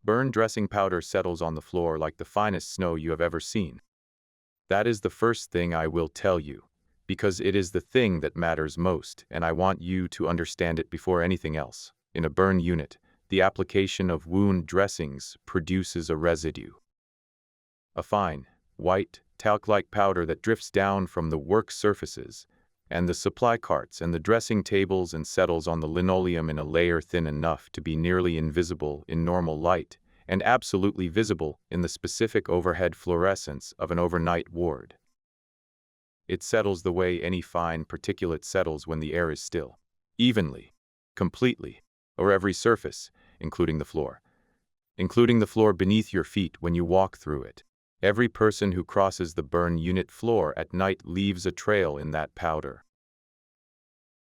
Burn dressing powder settles on the floor like the finest snow you have ever seen. That is the first thing I will tell you, because it is the thing that matters most, and I want you to understand it before anything else. In a burn unit, the application of wound dressings produces a residue. A fine, white, talc-like powder that drifts down from the work surfaces and the supply carts and the dressing tables and settles on the linoleum in a layer thin enough to be nearly invisible in normal light and absolutely visible in the specific overhead fluorescence of an overnight ward. It settles the way any fine particulate settles when the air is still, evenly, completely, or every surface, including the floor beneath your feet when you walk through it. Every person who crosses the burn unit floor at night leaves a trail in that powder.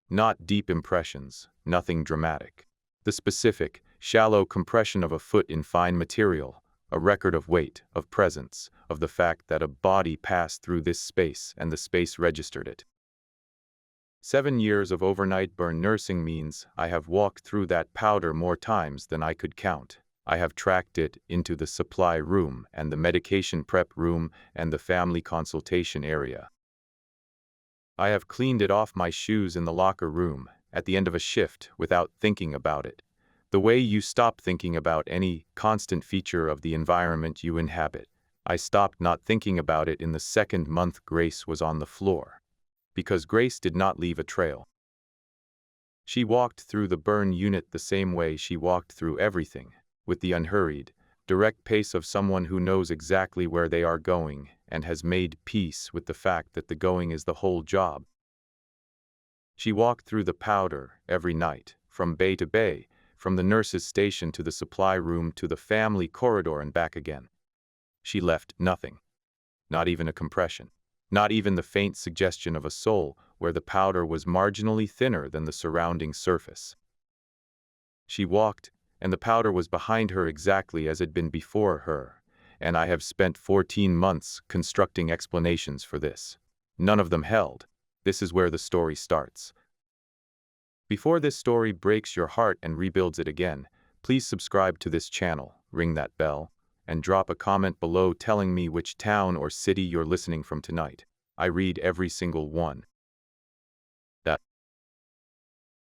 Not deep impressions, nothing dramatic. The specific, shallow compression of a foot in fine material, a record of weight, of presence, of the fact that a body passed through this space and the space registered it. 7 years of overnight burn nursing means I have walked through that powder more times than I could count. I have tracked it into the supply room and the medication prep room and the family consultation area. I have cleaned it off my shoes in the locker room at the end of a shift without thinking about it. The way you stop thinking about any constant feature of the environment you inhabit. I stopped not thinking about it in the second month Grace was on the floor. Because Grace did not leave a trail. She walked through the burn unit the same way she walked through everything, with the unhurried, direct pace of someone who knows exactly where they are going and has made peace with the fact that the going is the whole job. She walked through the powder every night, from bay to bay, from the nurse's station to the supply room to the family corridor and back again. She left nothing, not even a compression, not even the faint suggestion of a sole where the powder was marginally thinner than the surrounding surface. She walked, and the powder was behind her exactly as it had been before her, and I have spent 14 months constructing explanations for this. None of them held. This is where the story starts. Before this story breaks your heart and rebuilds it again, please subscribe to this channel, ring that bell, and drop a comment below telling me which town or city you're listening from tonight. I read every single one.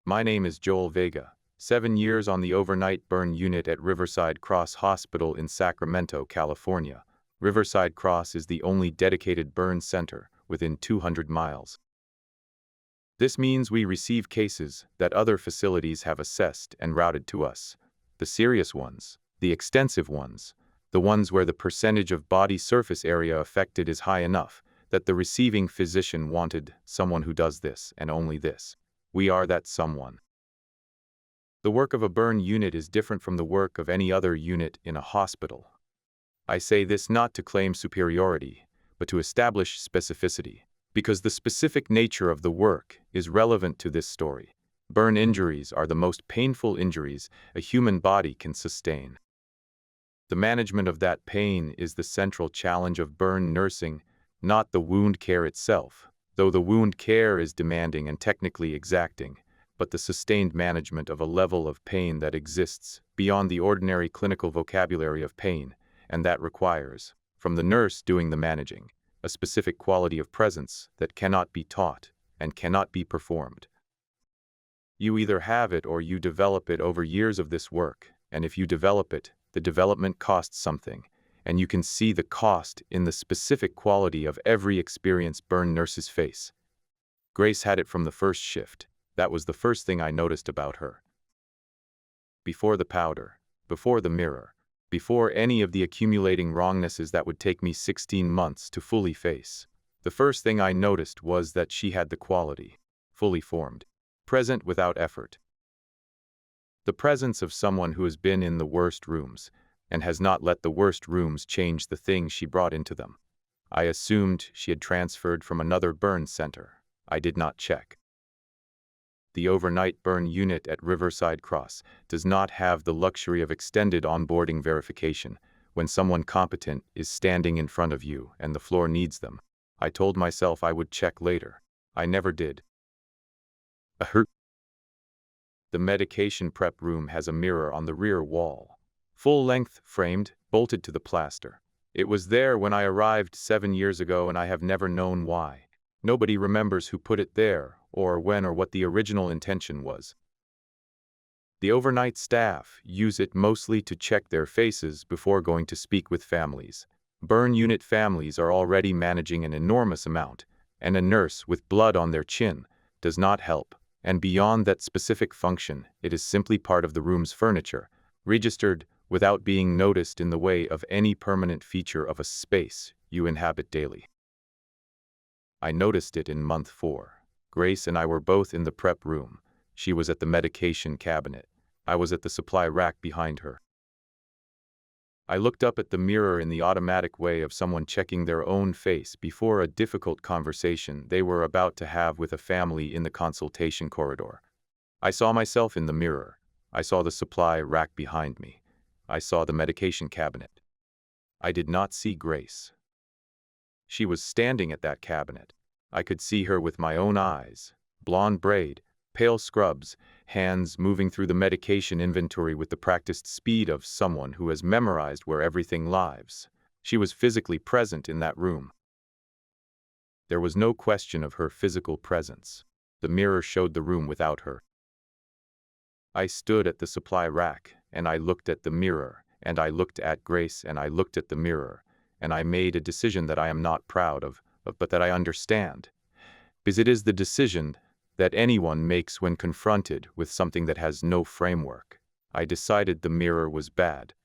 My name is Joel Vega. 7 years on the overnight burn unit at Riverside Cross Hospital in Sacramento, California. Riverside Cross is the only dedicated burn center within 200 miles. This means we receive cases that other facilities have assessed and routed to us. The serious ones, the extensive ones, the ones where the percentage of body surface area affected is high enough that the receiving physician wanted someone who does this and only this. We are that someone. The work of a burn unit is different from the work of any other unit in a hospital. I say this not to claim superiority, but to establish specificity, because the specific nature of the work is relevant to this story. Burn injuries are the most painful injuries a human body can sustain. The management of that pain is the central challenge of burn nursing, not the wound care itself, though the wound care is demanding and technically exacting, but the sustained management of a level of pain that exists beyond the ordinary clinical vocabulary of pain, and that requires, from the nurse doing the managing, a specific quality of presence that cannot be taught and cannot be performed. You either have it or you develop it over years of this work, and if you develop it, the development costs something, and you can see the cost in the specific quality of every experienced burn nurse's face. Grace had it from the first shift. That was the first thing I noticed about her. Before the powder, before the mirror, before any of the accumulating wrongnesses that would take me 16 months to fully face, the first thing I noticed was that she had the quality, fully formed, present without effort. The presence of someone who has been in the worst rooms and has not let the worst rooms change the things she brought into them. I assumed she had transferred from another burn center. I did not check. The overnight burn unit at Riverside Cross does not have the luxury of extended onboarding verification when someone competent is standing in front of you and the floor needs them. I told myself I would check later. I never did. The medication prep room has a mirror on the rear wall. Full-length, framed, bolted to the plaster. It was there when I arrived 7 years ago, and I have never known why. Nobody remembers who put it there, or when, or what the original intention was. The overnight staff use it mostly to check their faces before going to speak with families. Burn unit families are already managing an enormous amount, and a nurse with blood on their chin does not help. And beyond that specific function, it is simply part of the room's furniture, registered without being noticed in the way of any permanent feature of a space you inhabit daily. I noticed it in month 4. Grace and I were both in the prep room. She was at the medication cabinet. I was at the supply rack behind her. I looked up at the mirror in the automatic way of someone checking their own face before a difficult conversation they were about to have with a family in the consultation corridor. I saw myself in the mirror. I saw the supply rack behind me. I saw the medication cabinet. I did not see Grace. She was standing at that cabinet. I could see her with my own eyes. Blonde braid, pale scrubs, hands moving through the medication inventory with the practiced speed of someone who has memorized where everything lives. She was physically present in that room. There was no question of her physical presence. The mirror showed the room without her. I stood at the supply rack, and I looked at the mirror, and I looked at Grace, and I looked at the mirror, and I made a decision that I am not proud of, but that I understand. Because it is the decision that anyone makes when confronted with something that has no framework. I decided the mirror was bad.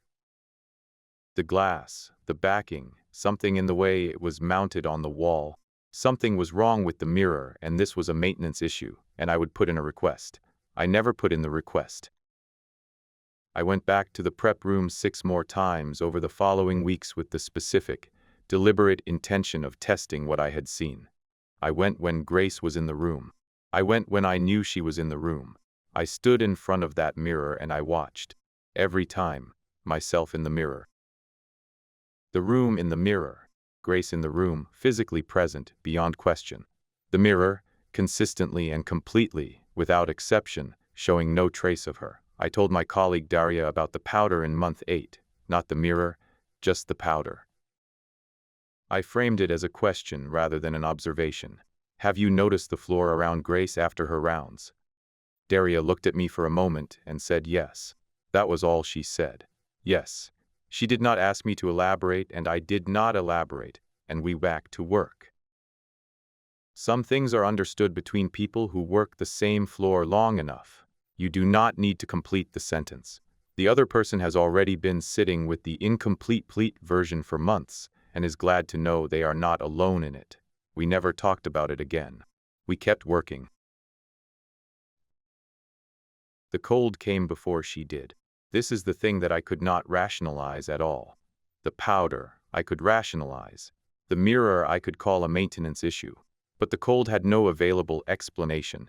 The glass, the backing, something in the way it was mounted on the wall. Something was wrong with the mirror, and this was a maintenance issue, and I would put in a request. I never put in the request. I went back to the prep room 6 more times over the following weeks with the specific, deliberate intention of testing what I had seen. I went when Grace was in the room. I went when I knew she was in the room. I stood in front of that mirror and I watched. Every time, myself in the mirror. The room in the mirror. Grace in the room, physically present, beyond question. The mirror, consistently and completely, without exception, showing no trace of her. I told my colleague Daria about the powder in month 8, not the mirror, just the powder. I framed it as a question rather than an observation. Have you noticed the floor around Grace after her rounds? Daria looked at me for a moment and said yes. That was all she said. Yes. She did not ask me to elaborate, and I did not elaborate, and we back to work. Some things are understood between people who work the same floor long enough. You do not need to complete the sentence. The other person has already been sitting with the incomplete version for months and is glad to know they are not alone in it. We never talked about it again. We kept working. The cold came before she did. This is the thing that I could not rationalize at all. The powder, I could rationalize. The mirror I could call a maintenance issue. But the cold had no available explanation,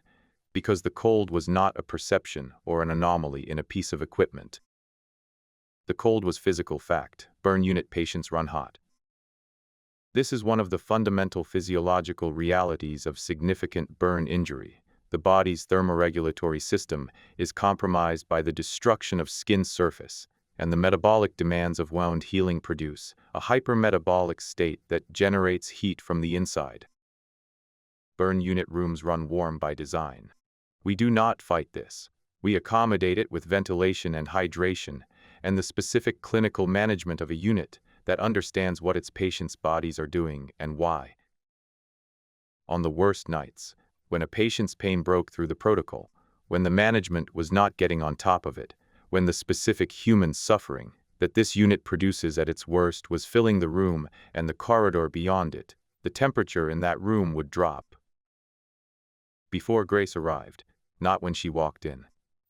because the cold was not a perception or an anomaly in a piece of equipment. The cold was physical fact. Burn unit patients run hot. This is one of the fundamental physiological realities of significant burn injury. The body's thermoregulatory system is compromised by the destruction of skin surface, and the metabolic demands of wound healing produce a hypermetabolic state that generates heat from the inside. Burn unit rooms run warm by design. We do not fight this. We accommodate it with ventilation and hydration, and the specific clinical management of a unit that understands what its patients' bodies are doing and why. On the worst nights, when a patient's pain broke through the protocol, when the management was not getting on top of it, when the specific human suffering that this unit produces at its worst was filling the room and the corridor beyond it, the temperature in that room would drop. Before Grace arrived, not when she walked in.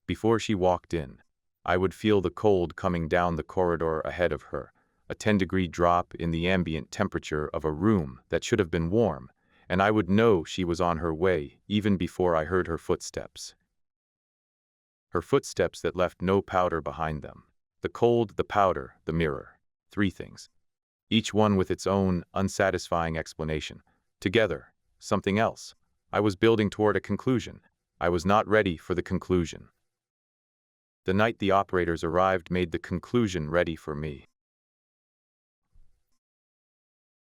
Before she walked in, I would feel the cold coming down the corridor ahead of her, a 10-degree drop in the ambient temperature of a room that should have been warm, and I would know she was on her way even before I heard her footsteps. Her footsteps that left no powder behind them. The cold, the powder, the mirror. 3 things. Each one with its own unsatisfying explanation. Together, something else. I was building toward a conclusion. I was not ready for the conclusion. The night the operators arrived made the conclusion ready for me.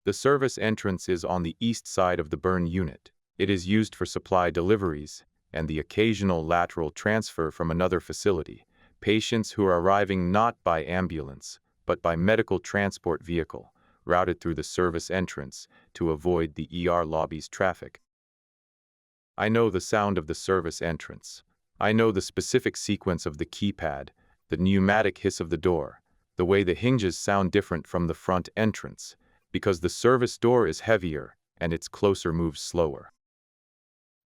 The service entrance is on the east side of the burn unit. It is used for supply deliveries and the occasional lateral transfer from another facility. Patients who are arriving not by ambulance, but by medical transport vehicle, routed through the service entrance to avoid the ER lobby's traffic. I know the sound of the service entrance. I know the specific sequence of the keypad, the pneumatic hiss of the door, the way the hinges sound different from the front entrance, because the service door is heavier and its closer moves slower.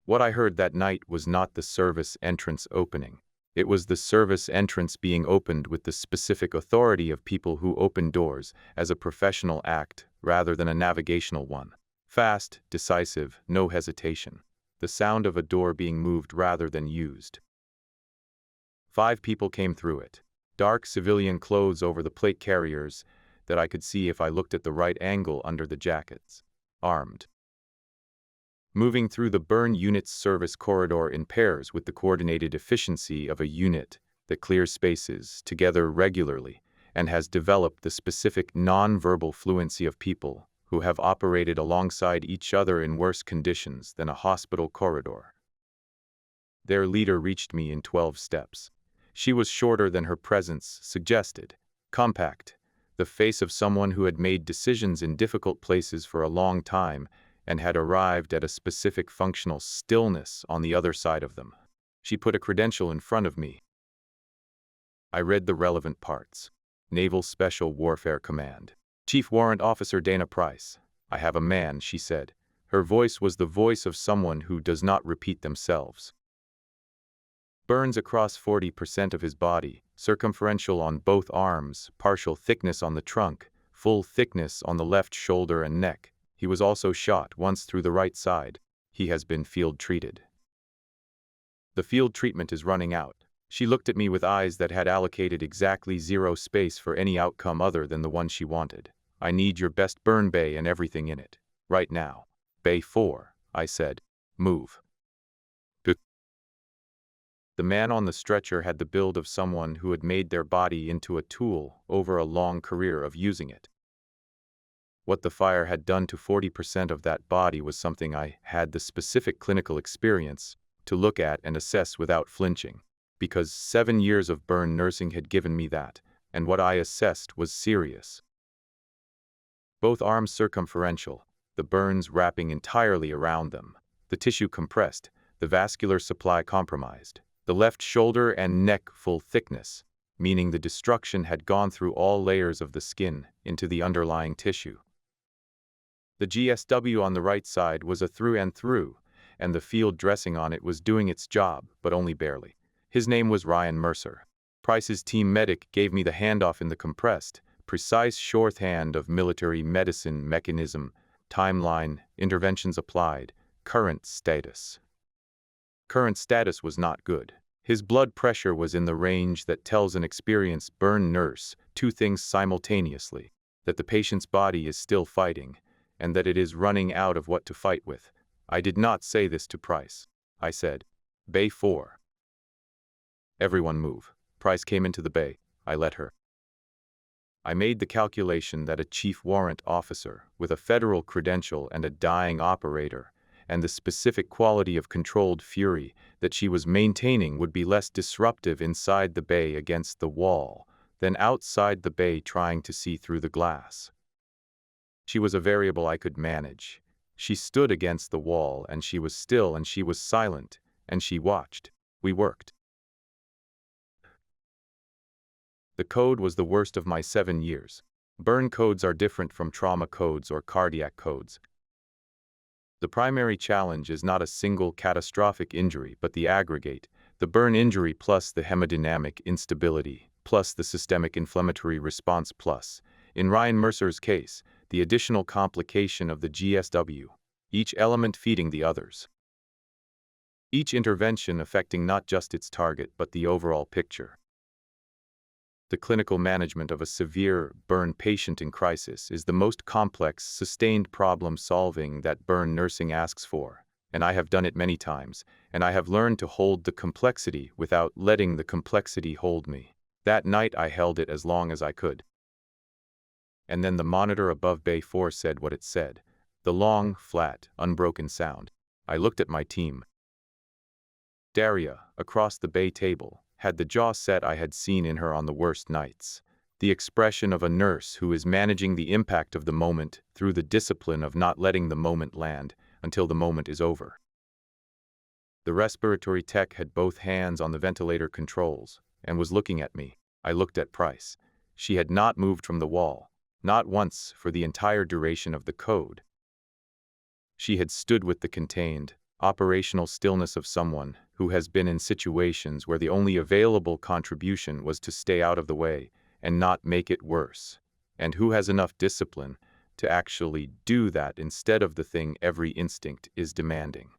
What I heard that night was not the service entrance opening. It was the service entrance being opened with the specific authority of people who open doors as a professional act rather than a navigational one. Fast, decisive, no hesitation. The sound of a door being moved rather than used. 5 people came through it. Dark civilian clothes over the plate carriers that I could see if I looked at the right angle under the jackets. Armed. Moving through the burn unit's service corridor in pairs with the coordinated efficiency of a unit that clears spaces together regularly and has developed the specific non-verbal fluency of people who have operated alongside each other in worse conditions than a hospital corridor. Their leader reached me in 12 steps. She was shorter than her presence suggested, compact, the face of someone who had made decisions in difficult places for a long time and had arrived at a specific functional stillness on the other side of them. She put a credential in front of me. I read the relevant parts. Naval Special Warfare Command. Chief Warrant Officer Dana Price. I have a man, she said. Her voice was the voice of someone who does not repeat themselves. Burns across 40% of his body, circumferential on both arms, partial thickness on the trunk, full thickness on the left shoulder and neck. He was also shot once through the right side. He has been field treated. The field treatment is running out. She looked at me with eyes that had allocated exactly 0 space for any outcome other than the one she wanted. I need your best burn bay and everything in it. Right now. Bay 4, I said. Move. The man on the stretcher had the build of someone who had made their body into a tool over a long career of using it. What the fire had done to 40% of that body was something I had the specific clinical experience to look at and assess without flinching, because 7 years of burn nursing had given me that, and what I assessed was serious. Both arms circumferential, the burns wrapping entirely around them, the tissue compressed, the vascular supply compromised, the left shoulder and neck full thickness, meaning the destruction had gone through all layers of the skin into the underlying tissue. The GSW on the right side was a through and through, and the field dressing on it was doing its job, but only barely. His name was Ryan Mercer. Price's team medic gave me the handoff in the compressed, precise shorthand of military medicine mechanism, timeline, interventions applied, current status. Current status was not good. His blood pressure was in the range that tells an experienced burn nurse 2 things simultaneously: that the patient's body is still fighting, and that it is running out of what to fight with. I did not say this to Price. I said, Bay 4. Everyone move. Price came into the bay. I let her. I made the calculation that a chief warrant officer with a federal credential and a dying operator and the specific quality of controlled fury that she was maintaining would be less disruptive inside the bay against the wall than outside the bay trying to see through the glass. She was a variable I could manage. She stood against the wall, and she was still, and she was silent, and she watched. We worked. The code was the worst of my 7 years. Burn codes are different from trauma codes or cardiac codes. The primary challenge is not a single catastrophic injury, but the aggregate, the burn injury plus the hemodynamic instability, plus the systemic inflammatory response plus, in Ryan Mercer's case, the additional complication of the GSW, each element feeding the others. Each intervention affecting not just its target but the overall picture. The clinical management of a severe burn patient in crisis is the most complex, sustained problem-solving that burn nursing asks for. and I have done it many times, and I have learned to hold the complexity without letting the complexity hold me. That night I held it as long as I could. And then the monitor above Bay 4 said what it said. The long, flat, unbroken sound. I looked at my team. Daria, across the bay table, had the jaw set I had seen in her on the worst nights. The expression of a nurse who is managing the impact of the moment through the discipline of not letting the moment land until the moment is over. The respiratory tech had both hands on the ventilator controls and was looking at me. I looked at Price. She had not moved from the wall, not once for the entire duration of the code. She had stood with the contained, operational stillness of someone who has been in situations where the only available contribution was to stay out of the way and not make it worse, and who has enough discipline to actually do that instead of the thing every instinct is demanding.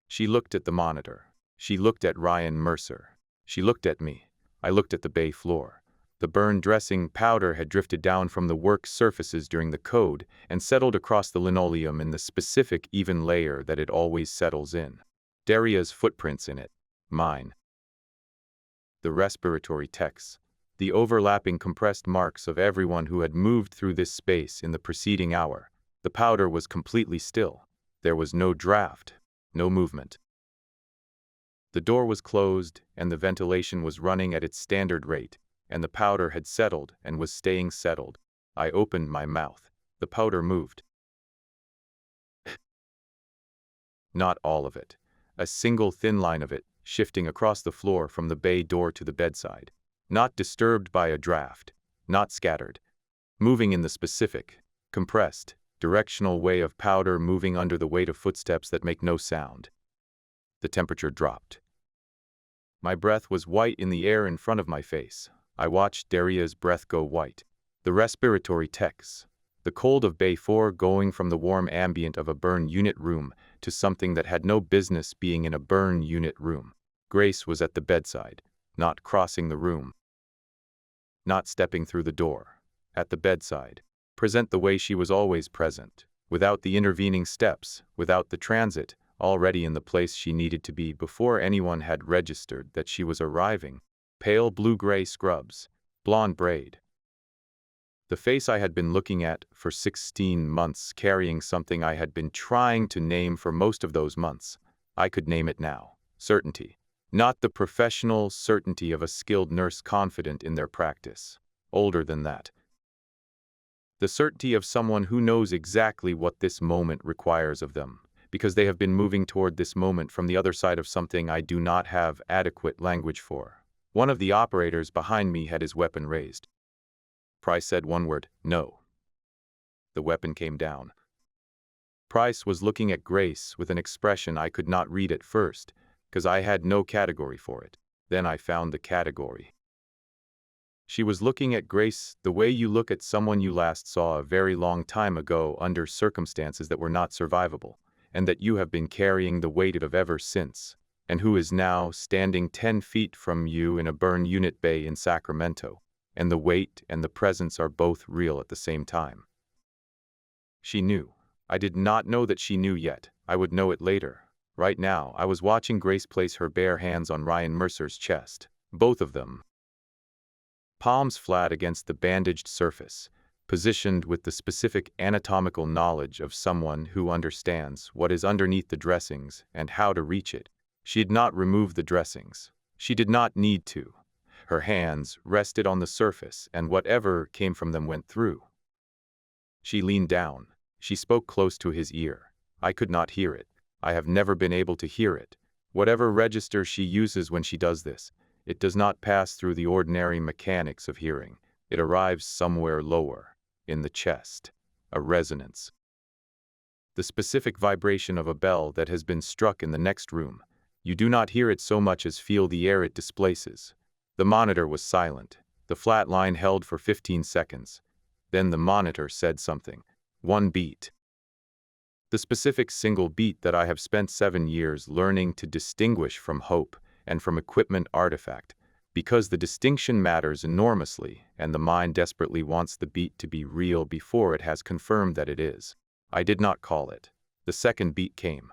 She looked at the monitor. She looked at Ryan Mercer. She looked at me. I looked at the bay floor. The burned dressing powder had drifted down from the work surfaces during the code and settled across the linoleum in the specific even layer that it always settles in. Daria's footprints in it. Mine. The respiratory techs. The overlapping compressed marks of everyone who had moved through this space in the preceding hour. The powder was completely still. There was no draft, no movement. The door was closed and the ventilation was running at its standard rate, and the powder had settled and was staying settled. I opened my mouth. The powder moved. Not all of it. A single thin line of it, shifting across the floor from the bay door to the bedside. Not disturbed by a draft. Not scattered. Moving in the specific, compressed, directional way of powder moving under the weight of footsteps that make no sound. The temperature dropped. My breath was white in the air in front of my face. I watched Daria's breath go white. The respiratory techs. The cold of Bay 4 going from the warm ambient of a burn unit room to something that had no business being in a burn unit room. Grace was at the bedside, not crossing the room. Not stepping through the door. At the bedside. Present the way she was always present. Without the intervening steps, without the transit, already in the place she needed to be before anyone had registered that she was arriving. Pale blue-gray scrubs. Blonde braid. The face I had been looking at for 16 months, carrying something I had been trying to name for most of those months. I could name it now. Certainty. Not the professional certainty of a skilled nurse confident in their practice. Older than that. The certainty of someone who knows exactly what this moment requires of them, because they have been moving toward this moment from the other side of something I do not have adequate language for. One of the operators behind me had his weapon raised. Price said one word, no. The weapon came down. Price was looking at Grace with an expression I could not read at first, because I had no category for it. Then I found the category. She was looking at Grace the way you look at someone you last saw a very long time ago under circumstances that were not survivable, and that you have been carrying the weight of ever since, and who is now standing 10 feet from you in a burn unit bay in Sacramento, and the weight and the presence are both real at the same time. She knew. I did not know that she knew yet. I would know it later. Right now, I was watching Grace place her bare hands on Ryan Mercer's chest. Both of them. Palms flat against the bandaged surface, positioned with the specific anatomical knowledge of someone who understands what is underneath the dressings and how to reach it. She had not removed the dressings. She did not need to. Her hands rested on the surface, and whatever came from them went through. She leaned down. She spoke close to his ear. I could not hear it. I have never been able to hear it. Whatever register she uses when she does this, it does not pass through the ordinary mechanics of hearing. It arrives somewhere lower, in the chest, a resonance. The specific vibration of a bell that has been struck in the next room. You do not hear it so much as feel the air it displaces. The monitor was silent. The flat line held for 15 seconds. Then the monitor said something. One beat. The specific single beat that I have spent 7 years learning to distinguish from hope and from equipment artifact, because the distinction matters enormously, and the mind desperately wants the beat to be real before it has confirmed that it is. I did not call it. The second beat came.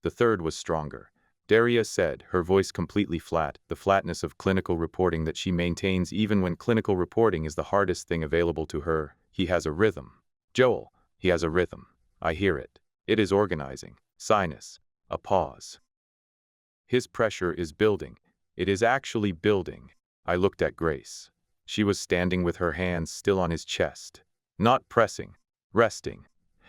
The third was stronger. Daria said, her voice completely flat, the flatness of clinical reporting that she maintains even when clinical reporting is the hardest thing available to her. He has a rhythm. Joel, he has a rhythm. I hear it. It is organizing. Sinus. A pause. His pressure is building. It is actually building. I looked at Grace. She was standing with her hands still on his chest. Not pressing. Resting.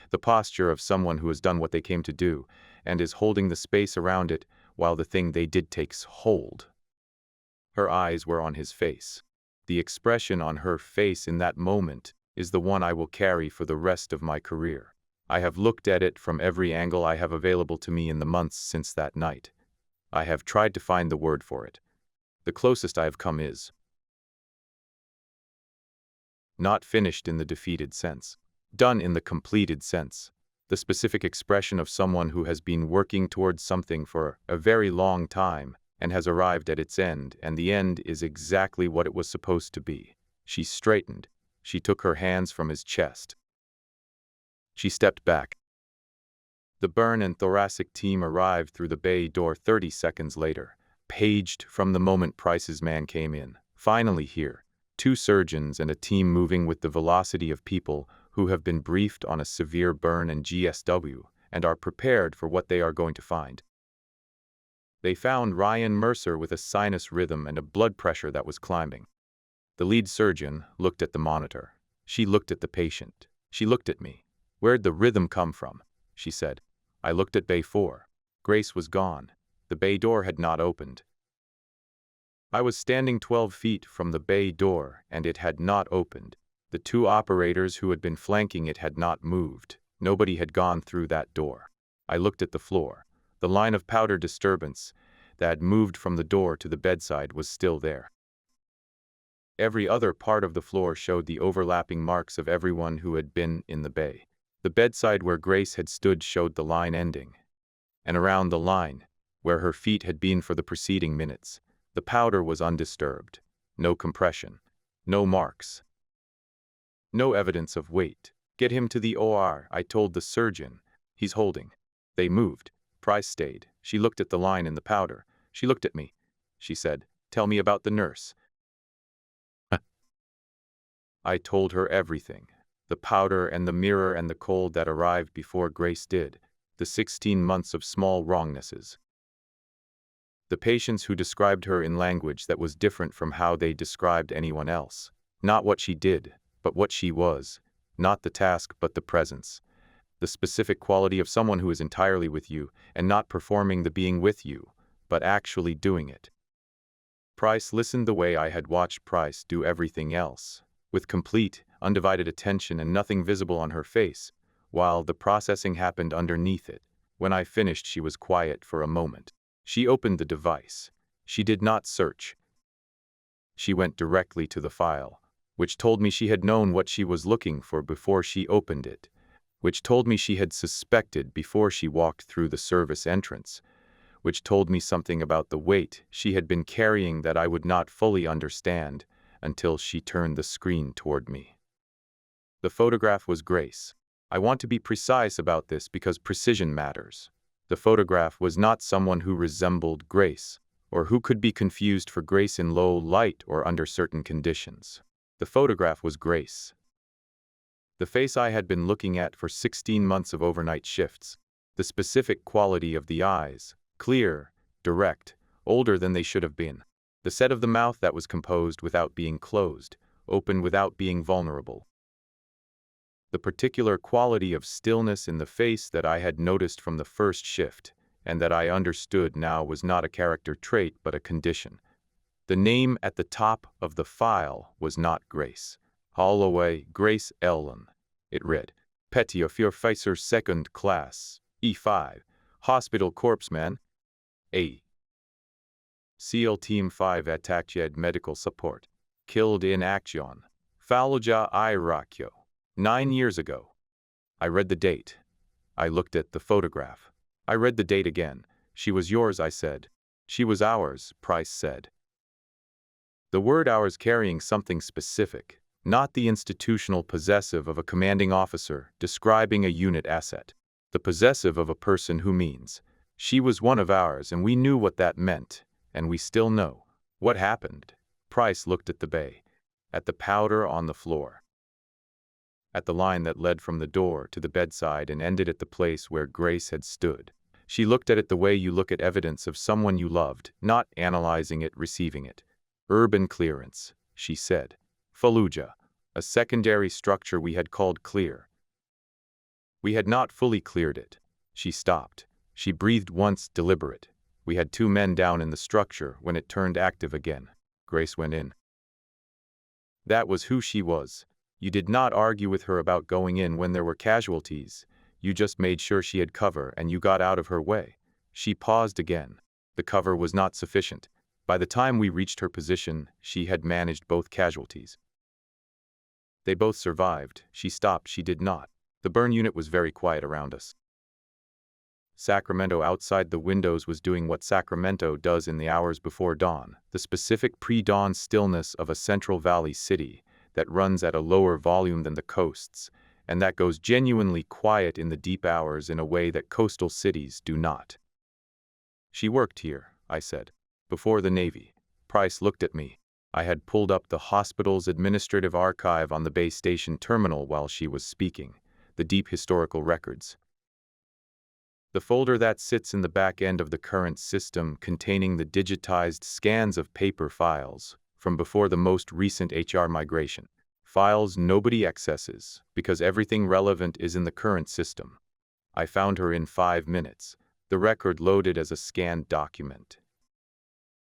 The posture of someone who has done what they came to do, and is holding the space around it while the thing they did takes hold. Her eyes were on his face. The expression on her face in that moment is the one I will carry for the rest of my career. I have looked at it from every angle I have available to me in the months since that night. I have tried to find the word for it. The closest I have come is not finished in the defeated sense, done in the completed sense. The specific expression of someone who has been working towards something for a very long time and has arrived at its end, and the end is exactly what it was supposed to be. She straightened. She took her hands from his chest. She stepped back. The burn and thoracic team arrived through the bay door 30 seconds later, paged from the moment Price's man came in. Finally here, 2 surgeons and a team moving with the velocity of people who have been briefed on a severe burn and GSW and are prepared for what they are going to find. They found Ryan Mercer with a sinus rhythm and a blood pressure that was climbing. The lead surgeon looked at the monitor. She looked at the patient. She looked at me. "Where'd the rhythm come from?" she said. I looked at bay 4. Grace was gone. The bay door had not opened. I was standing 12 feet from the bay door, and it had not opened. The 2 operators who had been flanking it had not moved. Nobody had gone through that door. I looked at the floor. The line of powder disturbance that had moved from the door to the bedside was still there. Every other part of the floor showed the overlapping marks of everyone who had been in the bay. The bedside where Grace had stood showed the line ending. And around the line, where her feet had been for the preceding minutes, the powder was undisturbed. No compression. No marks. No evidence of weight. "Get him to the OR, I told the surgeon. He's holding." They moved. Price stayed. She looked at the line in the powder. She looked at me. She said, "Tell me about the nurse." I told her everything. The powder and the mirror and the cold that arrived before Grace did. The 16 months of small wrongnesses. The patients who described her in language that was different from how they described anyone else. Not what she did, but what she was. Not the task, but the presence. The specific quality of someone who is entirely with you, and not performing the being with you, but actually doing it. Price listened the way I had watched Price do everything else, with complete, undivided attention and nothing visible on her face, while the processing happened underneath it. When I finished, she was quiet for a moment. She opened the device. She did not search. She went directly to the file, which told me she had known what she was looking for before she opened it, which told me she had suspected before she walked through the service entrance, which told me something about the weight she had been carrying that I would not fully understand until she turned the screen toward me. The photograph was Grace. I want to be precise about this because precision matters. The photograph was not someone who resembled Grace, or who could be confused for Grace in low light or under certain conditions. The photograph was Grace. The face I had been looking at for 16 months of overnight shifts. The specific quality of the eyes, clear, direct, older than they should have been. The set of the mouth that was composed without being closed, open without being vulnerable. The particular quality of stillness in the face that I had noticed from the first shift, and that I understood now was not a character trait but a condition. The name at the top of the file was not Grace. Holloway, Grace Ellen. It read, Petty Officer Second Class, E5, Hospital Corpsman, A. SEAL Team 5 attacked medical support. Killed in action. Fallujah, Iraq. 9 years ago. I read the date. I looked at the photograph. I read the date again. She was yours, I said. She was ours, Price said. The word ours carrying something specific, not the institutional possessive of a commanding officer describing a unit asset. The possessive of a person who means, She was one of ours, and we knew what that meant, and we still know. What happened? Price looked at the bay, at the powder on the floor, at the line that led from the door to the bedside and ended at the place where Grace had stood. She looked at it the way you look at evidence of someone you loved, not analyzing it, receiving it. Urban clearance, she said. Fallujah, a secondary structure we had called clear. We had not fully cleared it. She stopped. She breathed once, deliberate. We had 2 men down in the structure when it turned active again. Grace went in. That was who she was. You did not argue with her about going in when there were casualties. You just made sure she had cover and you got out of her way. She paused again. The cover was not sufficient. By the time we reached her position, she had managed both casualties. They both survived. She stopped. She did not. The burn unit was very quiet around us. Sacramento outside the windows was doing what Sacramento does in the hours before dawn, the specific pre-dawn stillness of a Central Valley city that runs at a lower volume than the coasts, and that goes genuinely quiet in the deep hours in a way that coastal cities do not. She worked here, I said, before the Navy. Price looked at me. I had pulled up the hospital's administrative archive on the base station terminal while she was speaking, the deep historical records. The folder that sits in the back end of the current system containing the digitized scans of paper files from before the most recent HR migration. Files nobody accesses because everything relevant is in the current system. I found her in 5 minutes. The record loaded as a scanned document.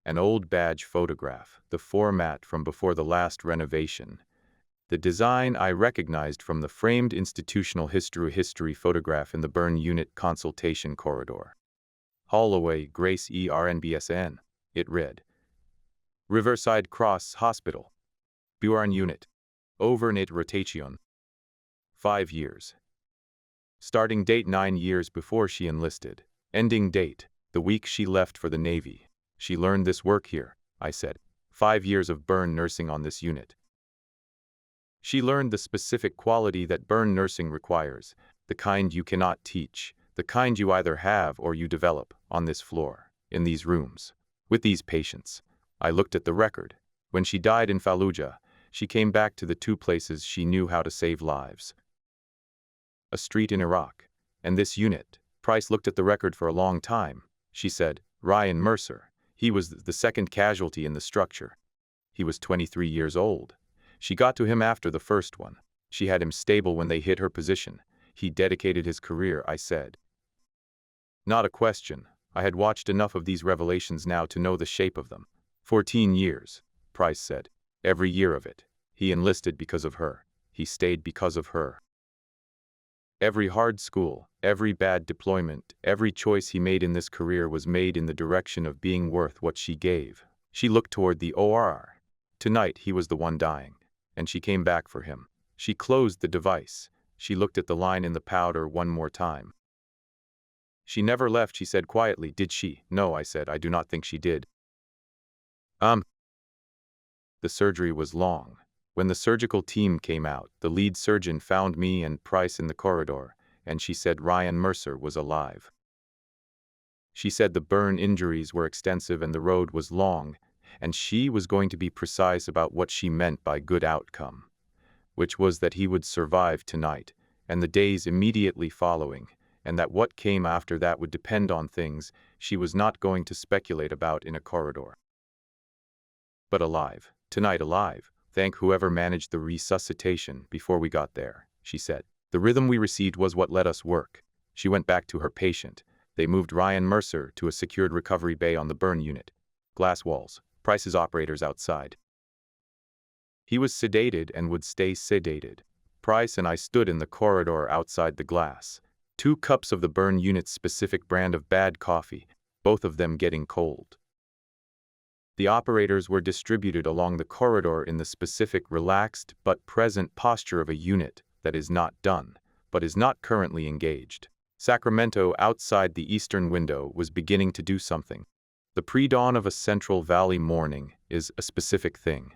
An old badge photograph, the format from before the last renovation. The design I recognized from the framed institutional history photograph in the burn unit consultation corridor. Holloway, Grace ERNBSN, it read. Riverside Cross Hospital. Burn unit. Overnight rotation. 5 years. Starting date 9 years before she enlisted. Ending date, the week she left for the Navy. She learned this work here, I said. 5 years of burn nursing on this unit. She learned the specific quality that burn nursing requires, the kind you cannot teach, the kind you either have or you develop, on this floor, in these rooms, with these patients. I looked at the record. When she died in Fallujah, she came back to the 2 places she knew how to save lives. A street in Iraq, and this unit. Price looked at the record for a long time. She said, Ryan Mercer. He was the 2nd casualty in the structure. He was 23 years old. She got to him after the first one. She had him stable when they hit her position. He dedicated his career, I said. Not a question. I had watched enough of these revelations now to know the shape of them. 14 years, Price said. Every year of it. He enlisted because of her. He stayed because of her. Every hard school, every bad deployment, every choice he made in this career was made in the direction of being worth what she gave. She looked toward the OR. Tonight he was the one dying. And she came back for him. She closed the device. She looked at the line in the powder one more time. She never left, she said quietly. Did she? No, I said. I do not think she did. The surgery was long. When the surgical team came out, the lead surgeon found me and Price in the corridor, and she said Ryan Mercer was alive. She said the burn injuries were extensive and the road was long, and she was going to be precise about what she meant by good outcome, which was that he would survive tonight, and the days immediately following, and that what came after that would depend on things she was not going to speculate about in a corridor. But alive, tonight alive, thank whoever managed the resuscitation before we got there, she said. The rhythm we received was what let us work. She went back to her patient. They moved Ryan Mercer to a secured recovery bay on the burn unit. Glass walls, Price's operators outside. He was sedated and would stay sedated. Price and I stood in the corridor outside the glass. 2 cups of the burn unit's specific brand of bad coffee, both of them getting cold. The operators were distributed along the corridor in the specific relaxed but present posture of a unit that is not done, but is not currently engaged. Sacramento outside the eastern window was beginning to do something. The pre-dawn of a Central Valley morning is a specific thing.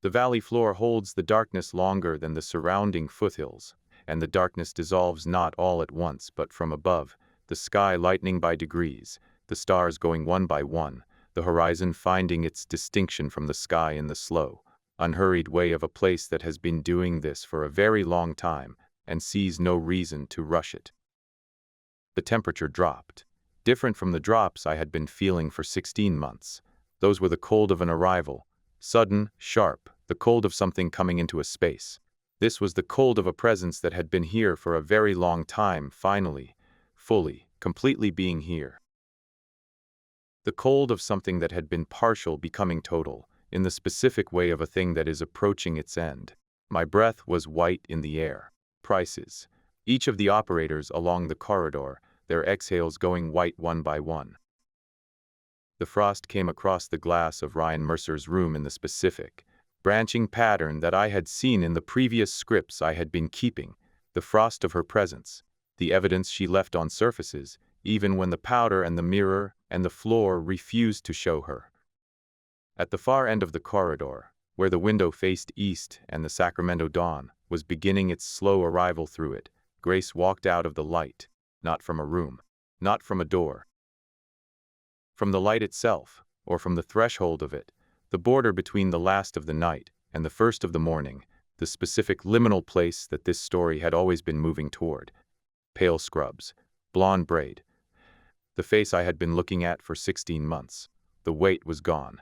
The valley floor holds the darkness longer than the surrounding foothills, and the darkness dissolves not all at once but from above. the sky lightening by degrees, the stars going one by one, the horizon finding its distinction from the sky in the slow, unhurried way of a place that has been doing this for a very long time and sees no reason to rush it. The temperature dropped, different from the drops I had been feeling for 16 months. Those were the cold of an arrival, sudden, sharp, the cold of something coming into a space. This was the cold of a presence that had been here for a very long time, finally, fully, completely being here. The cold of something that had been partial becoming total, in the specific way of a thing that is approaching its end. My breath was white in the air. Prices. Each of the operators along the corridor, their exhales going white one by one. The frost came across the glass of Ryan Mercer's room in the specific, branching pattern that I had seen in the previous scripts I had been keeping, the frost of her presence, the evidence she left on surfaces, even when the powder and the mirror and the floor refused to show her. At the far end of the corridor, where the window faced east and the Sacramento dawn was beginning its slow arrival through it, Grace walked out of the light, not from a room, not from a door. From the light itself, or from the threshold of it, the border between the last of the night and the first of the morning, the specific liminal place that this story had always been moving toward. Pale scrubs, blonde braid. The face I had been looking at for 16 months. The weight was gone.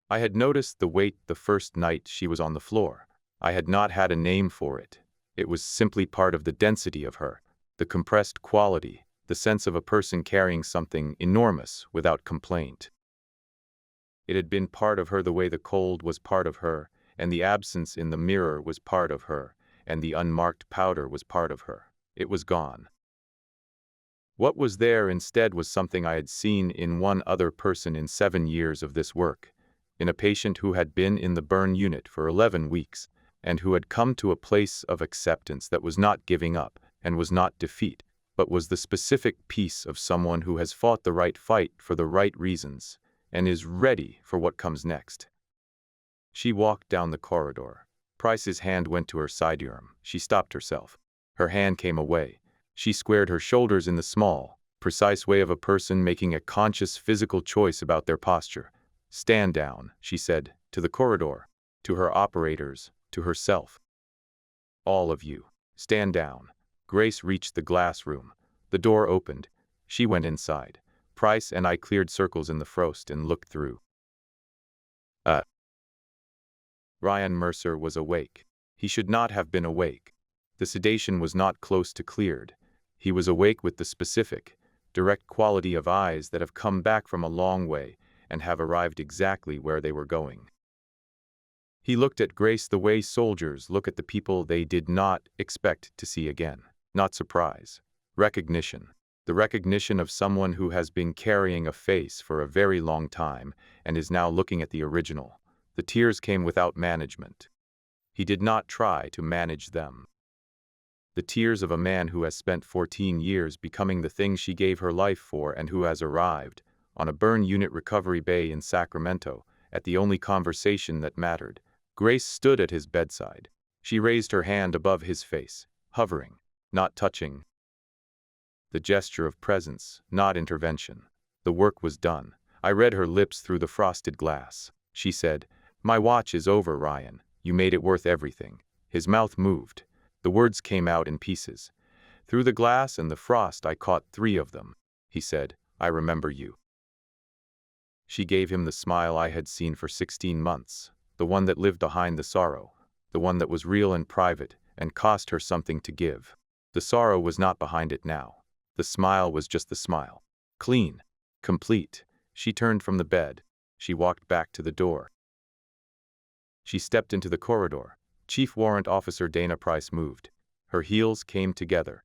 I had noticed the weight the first night she was on the floor. I had not had a name for it. It was simply part of the density of her, the compressed quality, the sense of a person carrying something enormous without complaint. It had been part of her the way the cold was part of her, and the absence in the mirror was part of her, and the unmarked powder was part of her. It was gone. What was there instead was something I had seen in one other person in 7 years of this work, in a patient who had been in the burn unit for 11 weeks, and who had come to a place of acceptance that was not giving up, and was not defeat, but was the specific piece of someone who has fought the right fight for the right reasons, and is ready for what comes next. She walked down the corridor. Price's hand went to her sidearm. She stopped herself. Her hand came away. She squared her shoulders in the small, precise way of a person making a conscious physical choice about their posture. "Stand down," she said, to the corridor, to her operators, to herself. "All of you, stand down." Grace reached the glass room. The door opened. She went inside. Price and I cleared circles in the frost and looked through. Ryan Mercer was awake. He should not have been awake. The sedation was not close to cleared. He was awake with the specific, direct quality of eyes that have come back from a long way and have arrived exactly where they were going. He looked at Grace the way soldiers look at the people they did not expect to see again. Not surprise. Recognition. The recognition of someone who has been carrying a face for a very long time and is now looking at the original. The tears came without management. He did not try to manage them. The tears of a man who has spent 14 years becoming the thing she gave her life for and who has arrived, on a burn unit recovery bay in Sacramento, at the only conversation that mattered. Grace stood at his bedside. She raised her hand above his face, hovering, not touching. The gesture of presence, not intervention. The work was done. I read her lips through the frosted glass. She said, "My watch is over, Ryan. You made it worth everything." His mouth moved. The words came out in pieces. "Through the glass and the frost I caught 3 of them." He said, "I remember you." She gave him the smile I had seen for 16 months, the one that lived behind the sorrow, the one that was real and private and cost her something to give. The sorrow was not behind it now. The smile was just the smile. Clean. Complete. She turned from the bed. She walked back to the door. She stepped into the corridor. Chief Warrant Officer Dana Price moved. Her heels came together.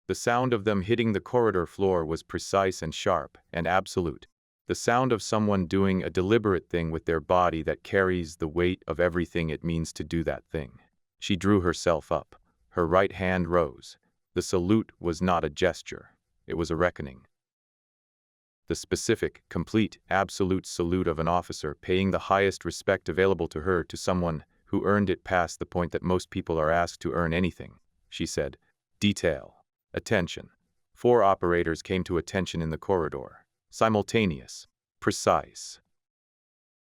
The sound of them hitting the corridor floor was precise and sharp and absolute. The sound of someone doing a deliberate thing with their body that carries the weight of everything it means to do that thing. She drew herself up. Her right hand rose. The salute was not a gesture. It was a reckoning. The specific, complete, absolute salute of an officer paying the highest respect available to her to someone who earned it past the point that most people are asked to earn anything. She said, "Detail." Attention. 4 operators came to attention in the corridor. Simultaneous. Precise.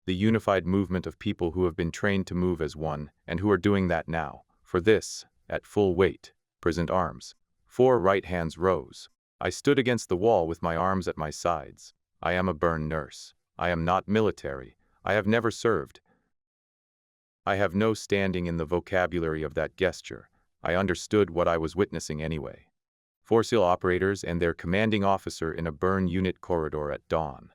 The unified movement of people who have been trained to move as one, and who are doing that now. For this, at full weight, present arms. 4 right hands rose. I stood against the wall with my arms at my sides. I am a burn nurse. I am not military. I have never served. I have no standing in the vocabulary of that gesture. I understood what I was witnessing anyway. 4 SEAL operators and their commanding officer in a burn unit corridor at dawn.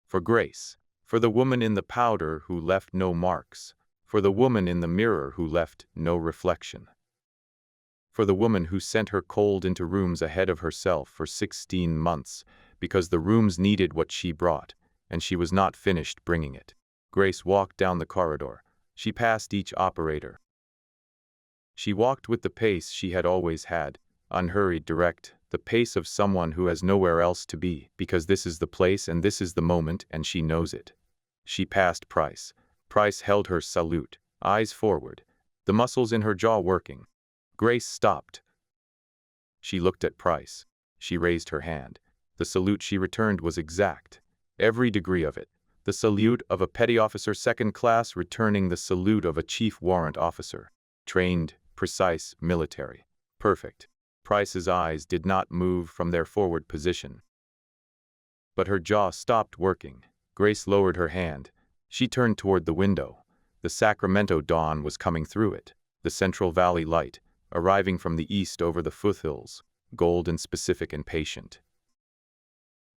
For Grace. For the woman in the powder who left no marks. For the woman in the mirror who left no reflection. For the woman who sent her cold into rooms ahead of herself for 16 months, because the rooms needed what she brought, and she was not finished bringing it. Grace walked down the corridor. She passed each operator. She walked with the pace she had always had, unhurried, direct, the pace of someone who has nowhere else to be, because this is the place and this is the moment and she knows it. She passed Price. Price held her salute, eyes forward, the muscles in her jaw working. Grace stopped. She looked at Price. She raised her hand. The salute she returned was exact. Every degree of it. The salute of a petty officer second class returning the salute of a chief warrant officer. Trained, precise, military. Perfect. Price's eyes did not move from their forward position. But her jaw stopped working. Grace lowered her hand. She turned toward the window. The Sacramento dawn was coming through it. The Central Valley light, arriving from the east over the foothills, gold and specific and patient.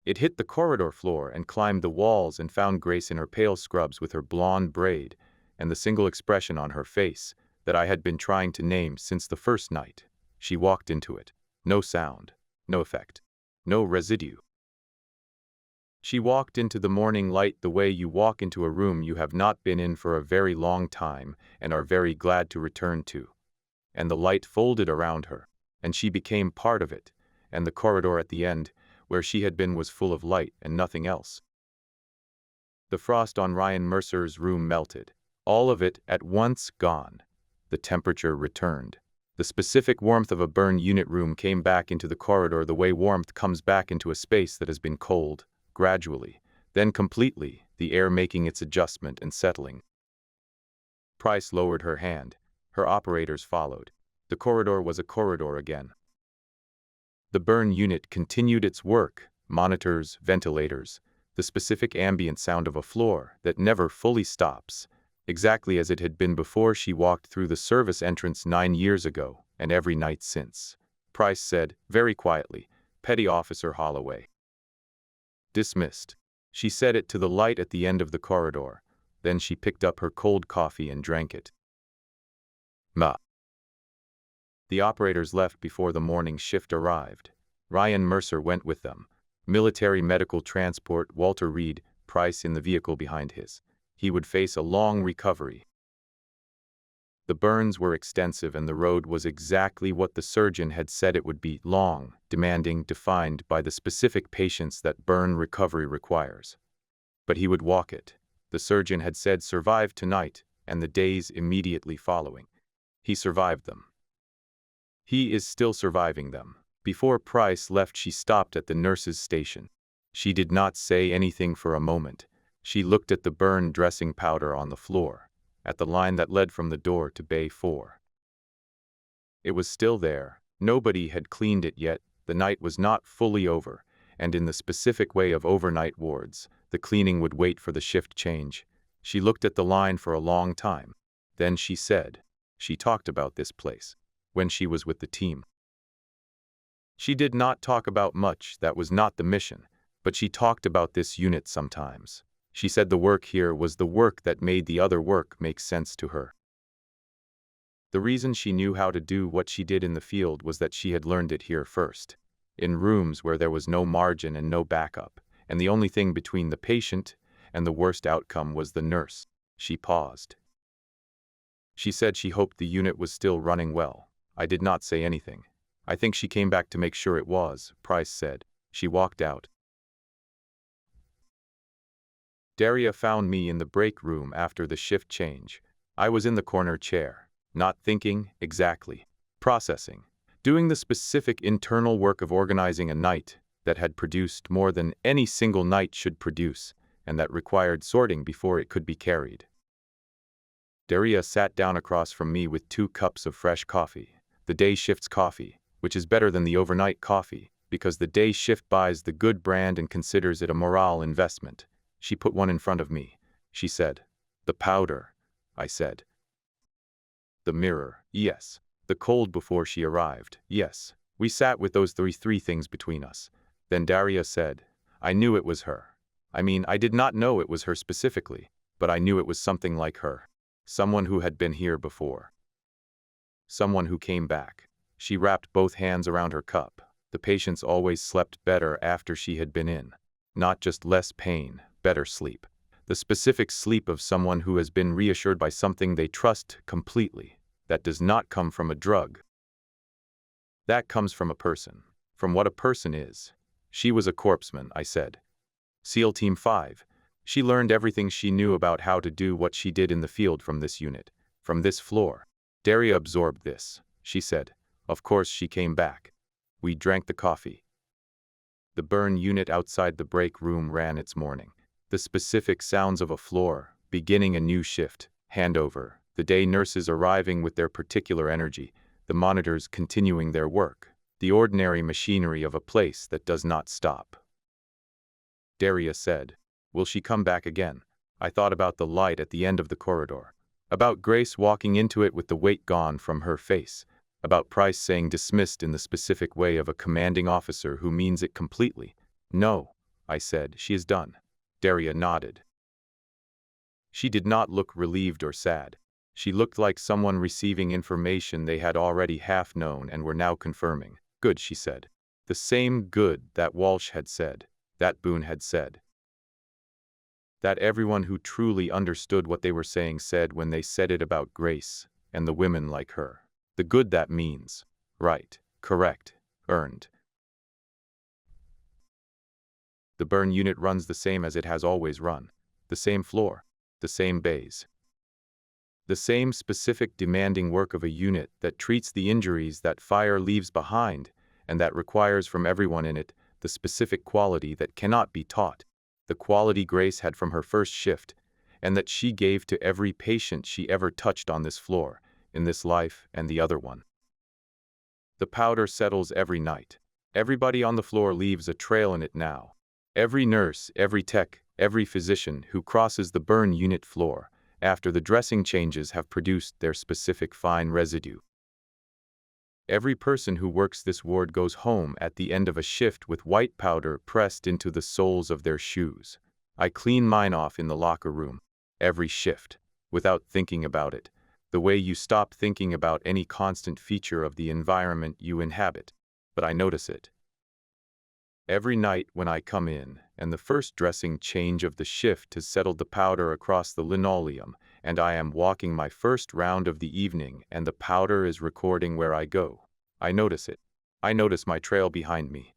It hit the corridor floor and climbed the walls and found Grace in her pale scrubs with her blonde braid and the single expression on her face that I had been trying to name since the first night. She walked into it. No sound, no effect, no residue. She walked into the morning light the way you walk into a room you have not been in for a very long time and are very glad to return to. And the light folded around her, and she became part of it, and the corridor at the end, where she had been, was full of light and nothing else. The frost on Ryan Mercer's room melted, all of it at once gone. The temperature returned. The specific warmth of a burn unit room came back into the corridor the way warmth comes back into a space that has been cold, gradually, then completely, the air making its adjustment and settling. Price lowered her hand. Her operators followed. The corridor was a corridor again. The burn unit continued its work, monitors, ventilators, the specific ambient sound of a floor that never fully stops, exactly as it had been before she walked through the service entrance 9 years ago, and every night since. Price said, very quietly, Petty Officer Holloway. Dismissed. She said it to the light at the end of the corridor. Then she picked up her cold coffee and drank it. Ma. The operators left before the morning shift arrived. Ryan Mercer went with them. Military medical transport, Walter Reed, Price in the vehicle behind his. He would face a long recovery. The burns were extensive and the road was exactly what the surgeon had said it would be: long, demanding, defined by the specific patients that burn recovery requires. But he would walk it. The surgeon had said survive tonight and the days immediately following. He survived them. He is still surviving them. Before Price left, she stopped at the nurse's station. She did not say anything for a moment. She looked at the burn dressing powder on the floor, at the line that led from the door to Bay 4. It was still there. Nobody had cleaned it yet. The night was not fully over, and in the specific way of overnight wards, the cleaning would wait for the shift change. She looked at the line for a long time. Then she said, she talked about this place when she was with the team. She did not talk about much, that was not the mission, but she talked about this unit sometimes. She said the work here was the work that made the other work make sense to her. The reason she knew how to do what she did in the field was that she had learned it here first, in rooms where there was no margin and no backup, and the only thing between the patient and the worst outcome was the nurse. She paused. She said she hoped the unit was still running well. I did not say anything. I think she came back to make sure it was, Price said. She walked out. Daria found me in the break room after the shift change. I was in the corner chair, not thinking, exactly, processing. doing the specific internal work of organizing a night that had produced more than any single night should produce, and that required sorting before it could be carried. Daria sat down across from me with 2 cups of fresh coffee, the day shift's coffee, which is better than the overnight coffee, because the day shift buys the good brand and considers it a morale investment. She put one in front of me. She said, "The powder," I said. "The mirror, yes. The cold before she arrived, yes." We sat with those three things between us. Then Daria said, "I knew it was her. I mean, I did not know it was her specifically, but I knew it was something like her. Someone who had been here before. Someone who came back." She wrapped both hands around her cup. "The patients always slept better after she had been in. Not just less pain, better sleep. The specific sleep of someone who has been reassured by something they trust completely. That does not come from a drug. That comes from a person. From what a person is." "She was a corpsman," I said. "SEAL Team 5. She learned everything she knew about how to do what she did in the field from this unit, from this floor. Daria absorbed this," she said. "Of course she came back." We drank the coffee. The burn unit outside the break room ran its morning. The specific sounds of a floor, beginning a new shift, handover, the day nurses arriving with their particular energy, the monitors continuing their work, the ordinary machinery of a place that does not stop. Daria said, "Will she come back again?" I thought about the light at the end of the corridor, about Grace walking into it with the weight gone from her face, about Price saying dismissed in the specific way of a commanding officer who means it completely. "No," I said, "she is done." Daria nodded. She did not look relieved or sad. She looked like someone receiving information they had already half known and were now confirming. "Good," she said. The same good that Walsh had said, that Boone had said. That everyone who truly understood what they were saying said when they said it about Grace and the women like her. The good that means right, correct, earned. The burn unit runs the same as it has always run. The same floor, the same bays. The same specific demanding work of a unit that treats the injuries that fire leaves behind and that requires from everyone in it the specific quality that cannot be taught, the quality Grace had from her first shift, and that she gave to every patient she ever touched on this floor, in this life and the other one. The powder settles every night. Everybody on the floor leaves a trail in it now. Every nurse, every tech, every physician who crosses the burn unit floor after the dressing changes have produced their specific fine residue. Every person who works this ward goes home at the end of a shift with white powder pressed into the soles of their shoes. I clean mine off in the locker room, every shift, without thinking about it, the way you stop thinking about any constant feature of the environment you inhabit, but I notice it. Every night when I come in, and the first dressing change of the shift has settled the powder across the linoleum, and I am walking my first round of the evening and the powder is recording where I go, I notice it. I notice my trail behind me.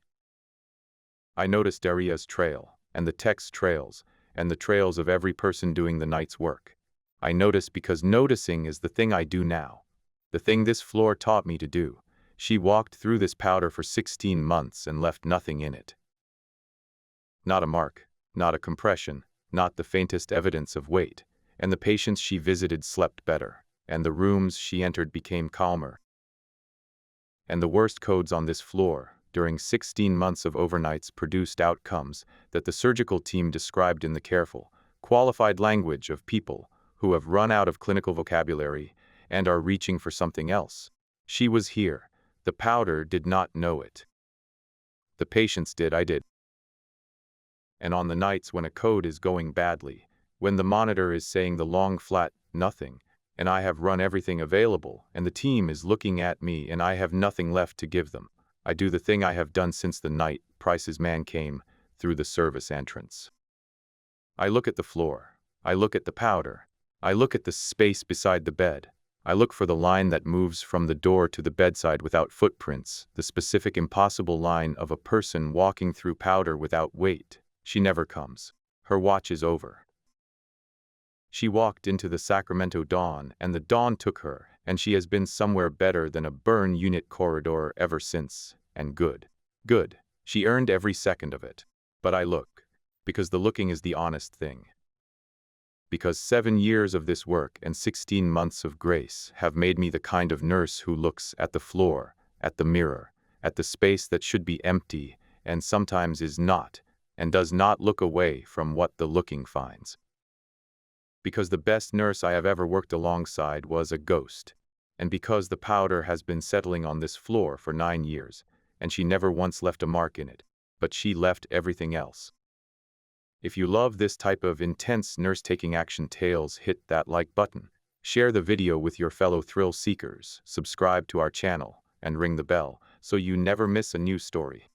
I notice Daria's trail, and the tech's trails, and the trails of every person doing the night's work. I notice because noticing is the thing I do now, the thing this floor taught me to do. She walked through this powder for 16 months and left nothing in it. Not a mark, not a compression, not the faintest evidence of weight, and the patients she visited slept better, and the rooms she entered became calmer. And the worst codes on this floor, during 16 months of overnights, produced outcomes that the surgical team described in the careful, qualified language of people who have run out of clinical vocabulary and are reaching for something else. She was here. The powder did not know it. The patients did, I did. And on the nights when a code is going badly, when the monitor is saying the long flat nothing, and I have run everything available, and the team is looking at me and I have nothing left to give them, I do the thing I have done since the night Price's man came through the service entrance. I look at the floor. I look at the powder. I look at the space beside the bed. I look for the line that moves from the door to the bedside without footprints, the specific impossible line of a person walking through powder without weight. She never comes. Her watch is over. She walked into the Sacramento dawn, and the dawn took her, and she has been somewhere better than a burn unit corridor ever since, and good. Good. She earned every second of it. But I look, because the looking is the honest thing. Because 7 years of this work and 16 months of grace have made me the kind of nurse who looks at the floor, at the mirror, at the space that should be empty, and sometimes is not, and does not look away from what the looking finds. Because the best nurse I have ever worked alongside was a ghost, and because the powder has been settling on this floor for 9 years, and she never once left a mark in it, but she left everything else. If you love this type of intense nurse-taking action tales, hit that like button. Share the video with your fellow thrill seekers, subscribe to our channel, and ring the bell so you never miss a new story.